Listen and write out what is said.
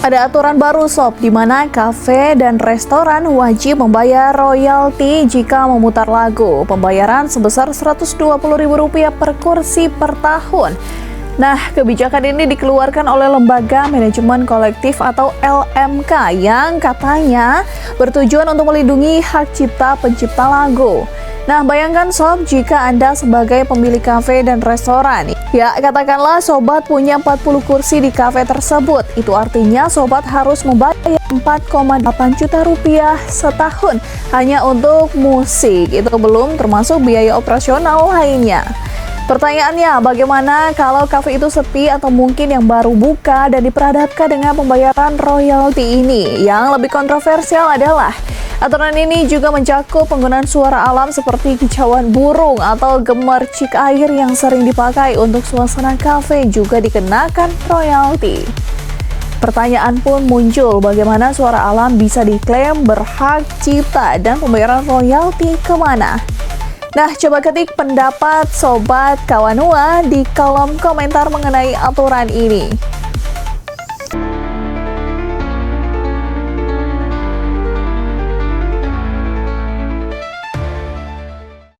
Ada aturan baru sob, di mana kafe dan restoran wajib membayar royalti jika memutar lagu. Pembayaran sebesar Rp120.000 per kursi per tahun. Nah, kebijakan ini dikeluarkan oleh Lembaga Manajemen Kolektif atau LMK yang katanya bertujuan untuk melindungi hak cipta pencipta lagu. Nah, bayangkan sob, jika Anda sebagai pemilik kafe dan restoran, ya katakanlah sobat punya 40 kursi di kafe tersebut. Itu artinya sobat harus membayar Rp4,8 juta setahun hanya untuk musik. Itu belum termasuk biaya operasional lainnya. Pertanyaannya, bagaimana kalau kafe itu sepi atau mungkin yang baru buka dan diperhadapkan dengan pembayaran royalti ini? Yang lebih kontroversial adalah aturan ini juga mencakup penggunaan suara alam seperti kicauan burung atau gemercik air yang sering dipakai untuk suasana kafe juga dikenakan royalti. Pertanyaan pun muncul, bagaimana suara alam bisa diklaim berhak cipta dan pembayaran royalti kemana? Nah, coba ketik pendapat Sobat Kawanua di kolom komentar mengenai aturan ini.